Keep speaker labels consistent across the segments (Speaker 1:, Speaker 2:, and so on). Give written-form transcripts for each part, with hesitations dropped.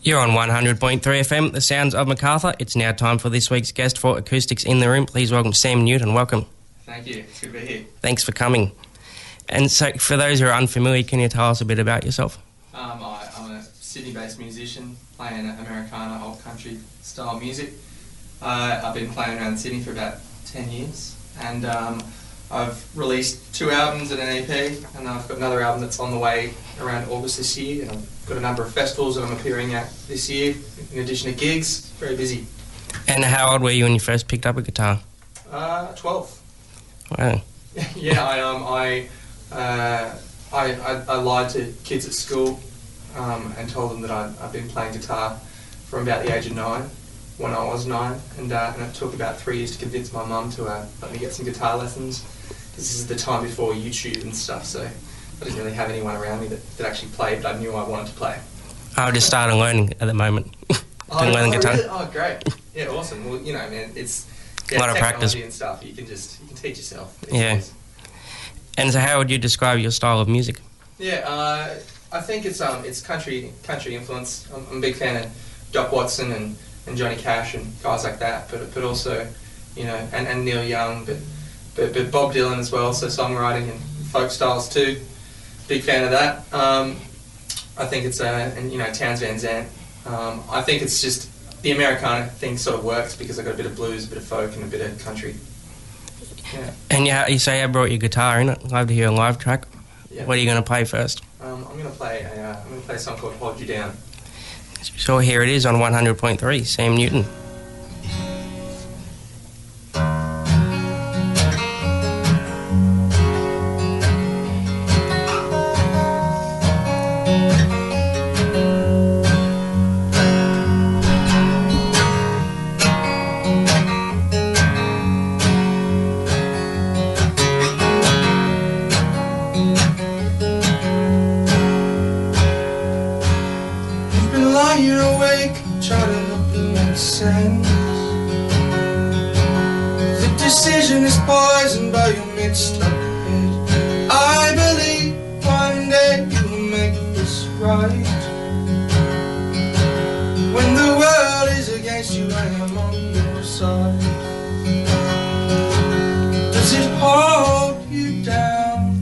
Speaker 1: You're on 100.3 FM, the sounds of Macarthur. It's now time for this week's guest for Acoustics in the Room. Please welcome Sam Newton. Welcome.
Speaker 2: Thank you. It's good to be here.
Speaker 1: Thanks for coming. And so, for those who are unfamiliar, can you tell us a bit about yourself?
Speaker 2: I'm a Sydney-based musician playing Americana, old country style music. I've been playing around Sydney for about 10 years, and I've released 2 albums and an EP, and I've got another album that's on the way around August this year, and I've got a number of festivals that I'm appearing at this year, in addition to gigs. Very busy.
Speaker 1: And how old were you when you first picked up a guitar?
Speaker 2: 12.
Speaker 1: Wow.
Speaker 2: Yeah, I lied to kids at school and told them that I'd been playing guitar from about the age of 9, when I was 9, and it took about 3 years to convince my mum to let me get some guitar lessons. This is the time before YouTube and stuff, so I didn't really have anyone around me that actually played, but I knew I wanted to play.
Speaker 1: I just started learning at the moment. Learning guitar.
Speaker 2: Really? Oh, great. Yeah, awesome. Well, you know, man, it's
Speaker 1: a lot of practice
Speaker 2: and stuff. You can teach yourself.
Speaker 1: Yeah. And so how would you describe your style of music?
Speaker 2: Yeah, I think it's country influence. I'm a big fan of Doc Watson and Johnny Cash and guys like that, but also, you know, and Neil Young, but Bob Dylan as well, so songwriting and folk styles too. Big fan of that. I think it's and you know, Townes Van Zandt. I think it's just the Americana thing sort of works because I've got a bit of blues, a bit of folk, and a bit of country. Yeah.
Speaker 1: And you say you brought your guitar in it. Love to hear a live track.
Speaker 2: Yeah.
Speaker 1: What are you going to play first?
Speaker 2: I'm going to play a song called "Hold You Down."
Speaker 1: So here it is on 100.3, Sam Newton.
Speaker 3: The decision is poisoned by your mixed up head. I believe one day you will make this right. When the world is against you, I am on your side. Does it hold you down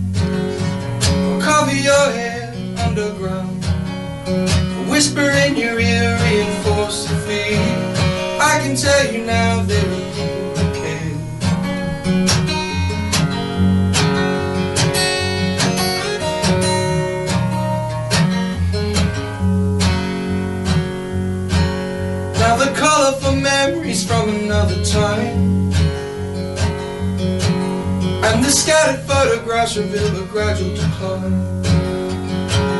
Speaker 3: or cover your head underground? Whisper in your ear, reinforce the fear. I can tell you now there are people who care. Now the colourful memories from another time, and the scattered photographs reveal a gradual decline.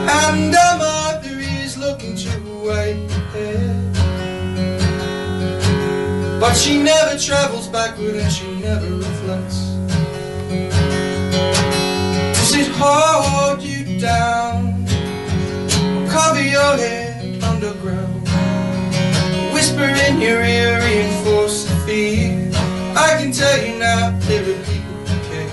Speaker 3: And a mother is looking to away ahead, but she never travels backward and she never reflects. Does it hold you down or cover your head underground? Whisper in your ear, reinforce the fear. I can tell you now there are people who care.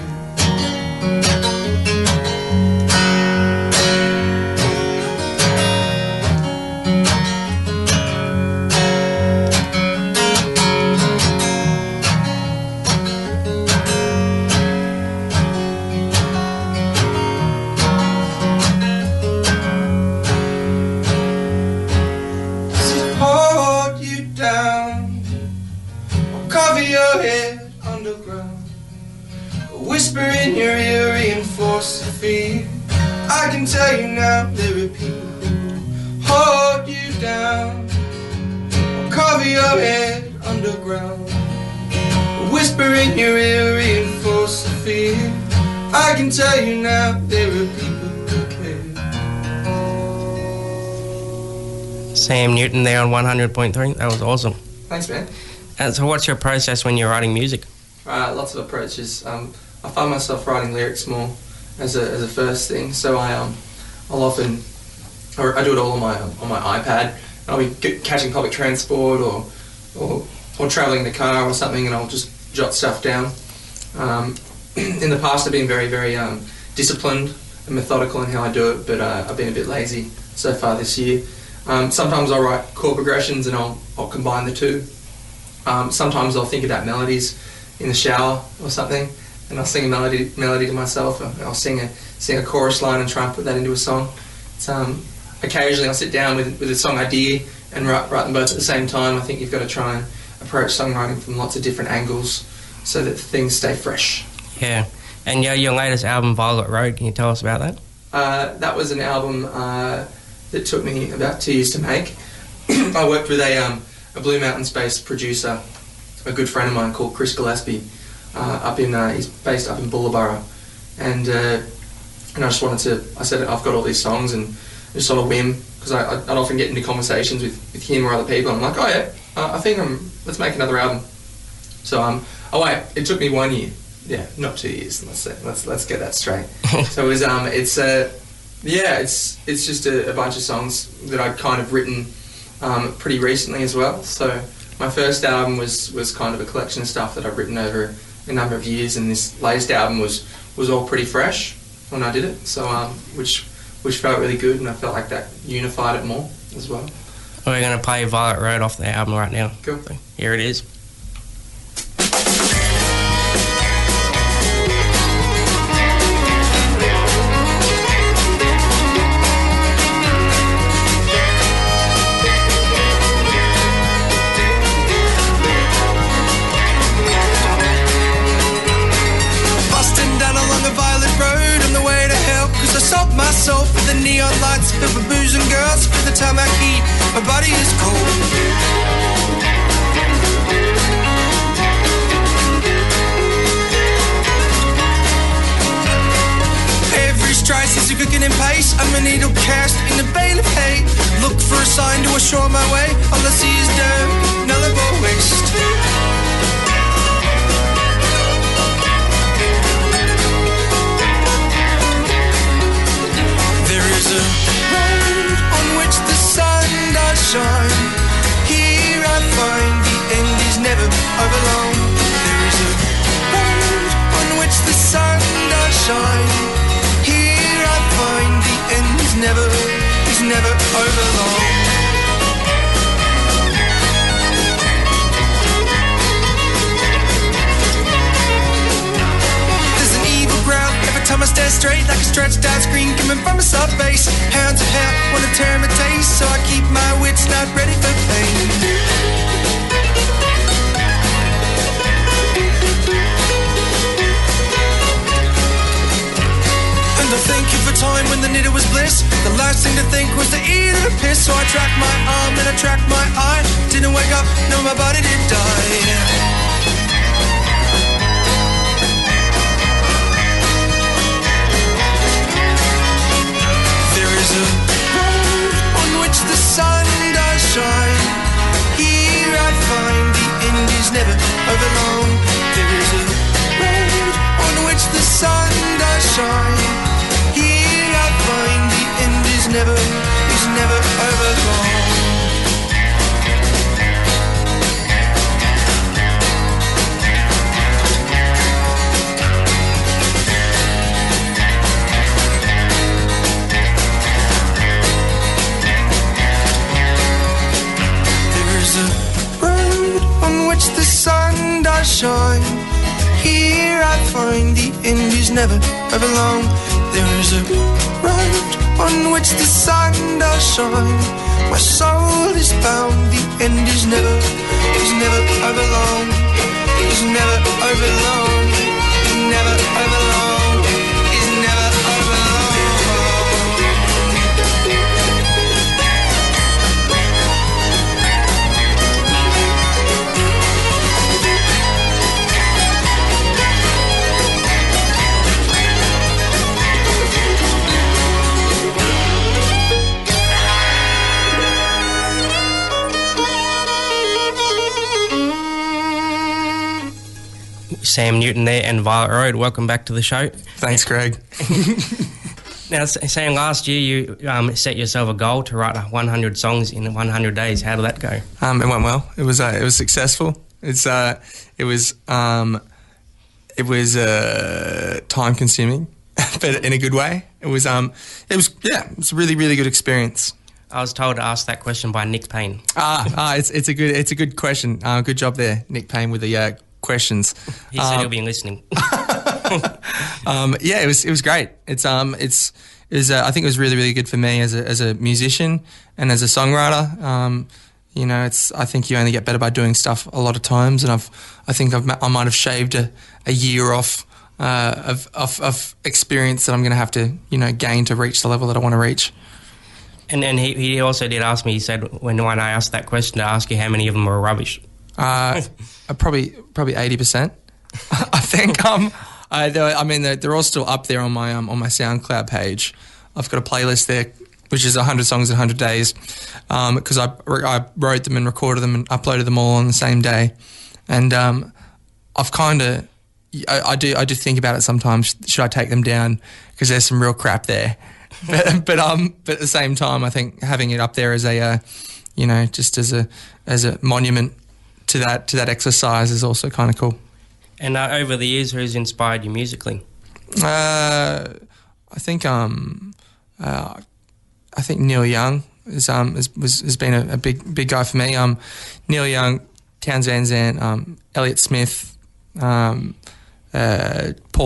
Speaker 3: Whisper in your ear, reinforce the fear. I can tell you now there are people who hold you down or cover your head underground. Whisper in your ear, reinforce the fear. I can tell you now there are people who care.
Speaker 1: Sam Newton there on 100.3. That was awesome.
Speaker 2: Thanks, man.
Speaker 1: And so what's your process when you're writing music?
Speaker 2: Lots of approaches. I find myself writing lyrics more as a first thing, so I'll often, or I do it all on my iPad. I'll be catching public transport or travelling in the car or something, and I'll just jot stuff down. In the past, I've been very, very disciplined and methodical in how I do it, but I've been a bit lazy so far this year. Sometimes I'll write chord progressions and I'll combine the two. Sometimes I'll think about melodies in the shower or something, and I'll sing a melody to myself. I'll sing a chorus line and try and put that into a song. Occasionally I'll sit down with a song idea and write them both at the same time. I think you've got to try and approach songwriting from lots of different angles so that things stay fresh.
Speaker 1: Yeah. And your latest album, Violet Road, can you tell us about that?
Speaker 2: That was an album that took me about 2 years to make. I worked with a Blue Mountains-based producer, a good friend of mine called Chris Gillespie, he's based up in Bullaborough, and I just wanted to. I said I've got all these songs, and just on a whim, because I'd often get into conversations with him or other people, and I'm like, oh yeah, I think let's make another album. So it took me 1 year. Yeah, not 2 years. Let's get that straight. So it's just a bunch of songs that I'd kind of written pretty recently as well. So my first album was kind of a collection of stuff that I've written over a number of years, and this latest album was all pretty fresh when I did it. So which felt really good, and I felt like that unified it more as well.
Speaker 1: We're going to play Violet Road off the album right now.
Speaker 2: Cool.
Speaker 1: So here it is.
Speaker 3: Myself with the neon lights, filled with booze and girls, for the time I keep, my body is cold. Every stride seems to cooking in pace. I'm a needle cast in the bale of hay. Look for a sign to assure my way. All I see is dirt, nullable waste. There's a road on which the sun does shine. Here I find the end is never over long. There's a road on which the sun does shine. Here I find the end is never over long. Every time I stare straight like a stretched out screen coming from a sub bass. Hand to hair, wanna tear my taste, so I keep my wits not ready for pain. And I thank you for time when the knitter was bliss. The last thing to think was to eat or to piss. So I tracked my arm and I tracked my eye. Didn't wake up, no, my body did die. There's a road on which the sun does shine. Here I find the end is never over long. There is a road on which the sun does shine. Here I find the end is never over long. The sun does shine. Here I find the end is never over long. There is a road on which the sun does shine. My soul is bound. The end is never over long. Is never over long. Is never over long. Is never over long.
Speaker 1: Sam Newton there and Violet Road. Welcome back to the show.
Speaker 4: Thanks, Greg.
Speaker 1: Now, Sam, last year you set yourself a goal to write 100 songs in 100 days. How did that go?
Speaker 4: It went well. It was successful. It was time consuming, but in a good way. It was a really, really good experience.
Speaker 1: I was told to ask that question by Nick Payne.
Speaker 4: It's a good question. Good job there, Nick Payne, with the questions.
Speaker 1: He said he'll be listening.
Speaker 4: Yeah, it was great. I think it was really, really good for me as a musician and as a songwriter. You know, I think you only get better by doing stuff a lot of times, and I might have shaved a year off of experience that I'm going to have to, you know, gain to reach the level that I want to reach.
Speaker 1: And then he also did ask me. He said when I asked that question to ask you how many of them were rubbish.
Speaker 4: Probably 80%. I think. I mean, they're all still up there on my SoundCloud page. I've got a playlist there, which is 100 songs in 100 days, because I wrote them and recorded them and uploaded them all on the same day. And I've kind of, I do think about it sometimes. Should I take them down? Because there's some real crap there. But at the same time, I think having it up there as a, you know, just as a monument to that exercise is also kind of cool. And
Speaker 1: over the years, who's inspired you musically?
Speaker 4: I think Neil Young has been a big guy for me. Neil Young, Townes Van Zandt, Elliott Smith, Paul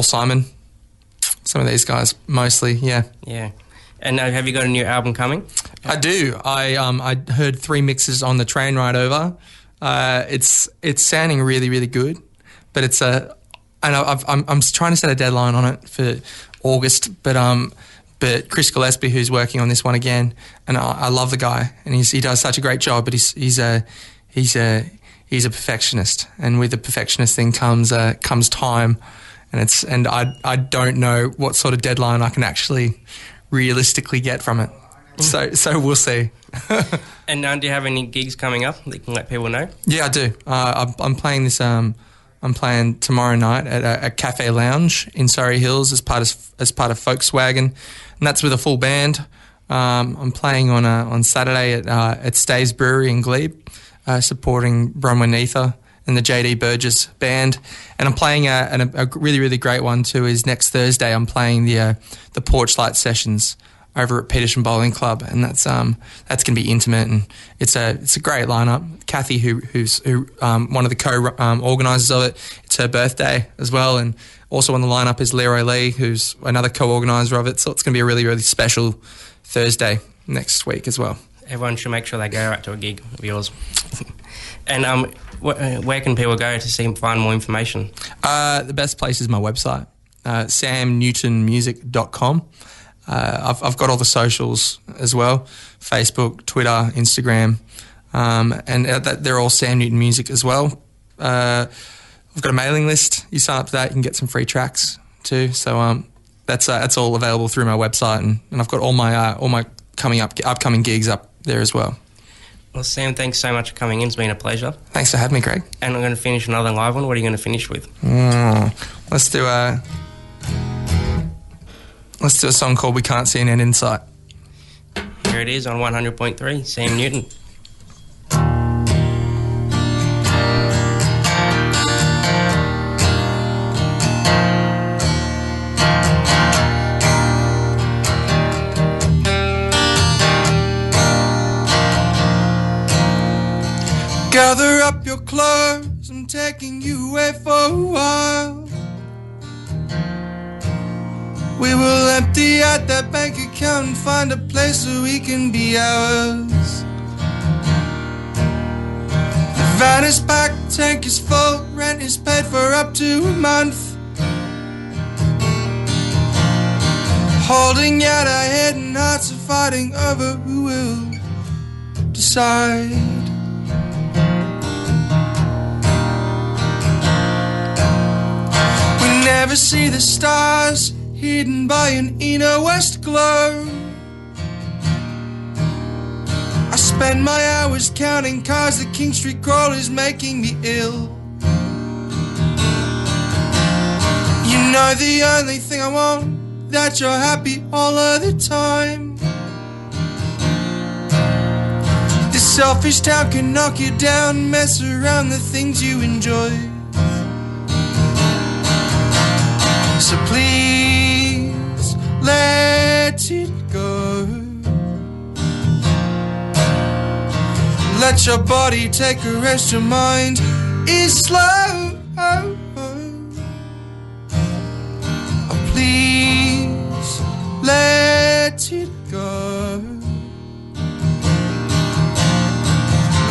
Speaker 4: Simon, some of these guys mostly. Yeah.
Speaker 1: Yeah. And have you got a new album coming?
Speaker 4: I do. I heard 3 mixes on the train ride over. It's sounding really, really good, but I'm trying to set a deadline on it for August, but Chris Gillespie, who's working on this one again, and I love the guy, and he does such a great job, but he's a perfectionist, and with the perfectionist thing comes time, and I don't know what sort of deadline I can actually realistically get from it. So we'll see.
Speaker 1: And do you have any gigs coming up that you can let people know?
Speaker 4: Yeah, I do. I'm playing this. I'm playing tomorrow night at a cafe lounge in Surrey Hills as part of Volkswagen, and that's with a full band. I'm playing on Saturday at Staves Brewery in Glebe, supporting Bronwyn Neither and the JD Burgess band, and I'm playing a really, really great one too. Is next Thursday I'm playing the Porchlight Sessions over at Petersham Bowling Club, and that's going to be intimate, and it's a great lineup. Kathy, who's one of the co-organisers of it, it's her birthday as well, and also on the lineup is Leroy Lee, who's another co-organiser of it. So it's going to be a really, really special Thursday next week as well.
Speaker 1: Everyone should make sure they go out to a gig of yours. And where can people go to find more information? The best place is my website, samnewtonmusic.com. I've got all the socials as well, Facebook, Twitter, Instagram, and they're all Sam Newton Music as well. I've got a mailing list. You sign up to that, you can get some free tracks too. So that's all available through my website, and I've got all my upcoming gigs up there as well. Well, Sam, thanks so much for coming in. It's been a pleasure. Thanks for having me, Greg. And I'm going to finish another live one. What are you going to finish with? Let's do a song called We Can't See an End in Sight. Here it is on 100.3, Sam Newton.
Speaker 3: Gather up your clothes, I'm taking you away for a while. We will empty out that bank account and find a place where we can be ours. The van is packed, tank is full, rent is paid for up to a month. Holding out our head and hearts are fighting over who will decide. We never see the stars, hidden by an inner west glow. I spend my hours counting cars, the King Street crawl is making me ill. You know the only thing I want, that you're happy all of the time. This selfish town can knock you down, mess around the things you enjoy. So please let it go. Let your body take a rest, your mind is slow. Please let it go.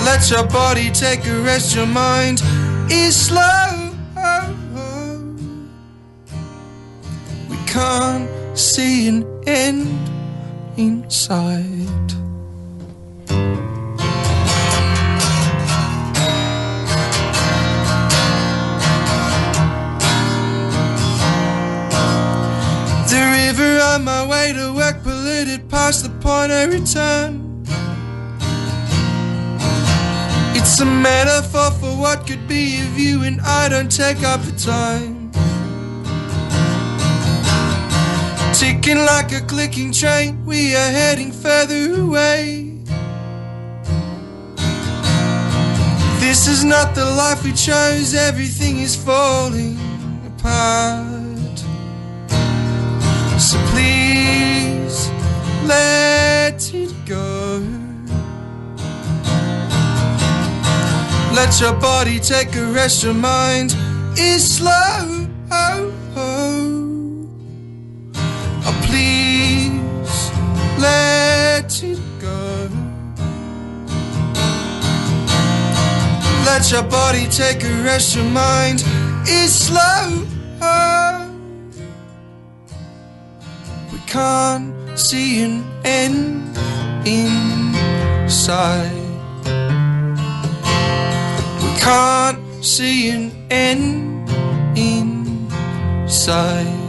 Speaker 3: Let your body take a rest, your mind is slow. We can't see an end in sight. The river on my way to work polluted past the point of return. It's a metaphor for what could be of you, and I don't take up the time. Ticking like a clicking train, we are heading further away. This is not the life we chose, everything is falling apart. So please let it go. Let your body take a rest, your mind is slow. Please let it go. Let your body take a rest, your mind is slow. We can't see an end in sight. We can't see an end in sight.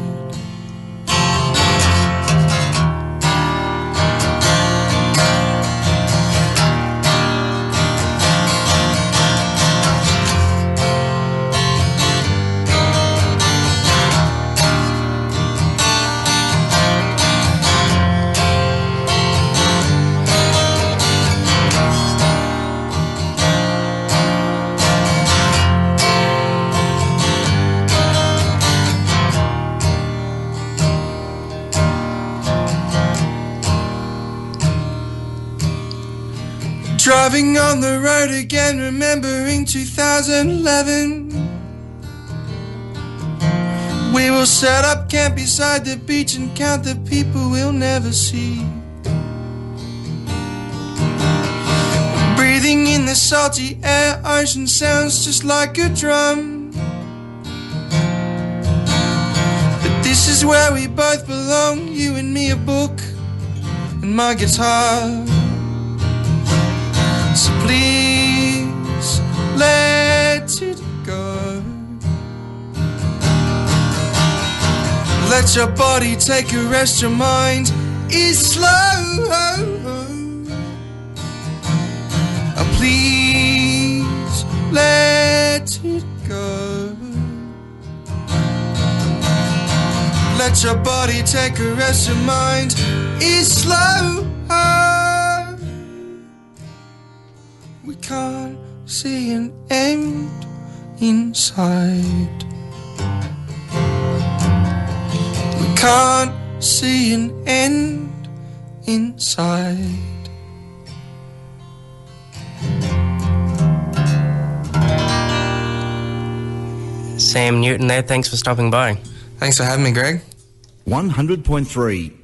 Speaker 3: Driving on the road again, remembering 2011. We will set up camp beside the beach and count the people we'll never see. Breathing in the salty air, ocean sounds just like a drum. But this is where we both belong, you and me, a book and my guitar. So please let it go. Let your body take a rest, your mind is slow. Please let it go. Let your body take a rest, your mind is slow. We can't see an end in sight. We can't see an end in sight.
Speaker 5: Sam Newton there, thanks for stopping by.
Speaker 1: Thanks for having me, Greg.
Speaker 6: 100.3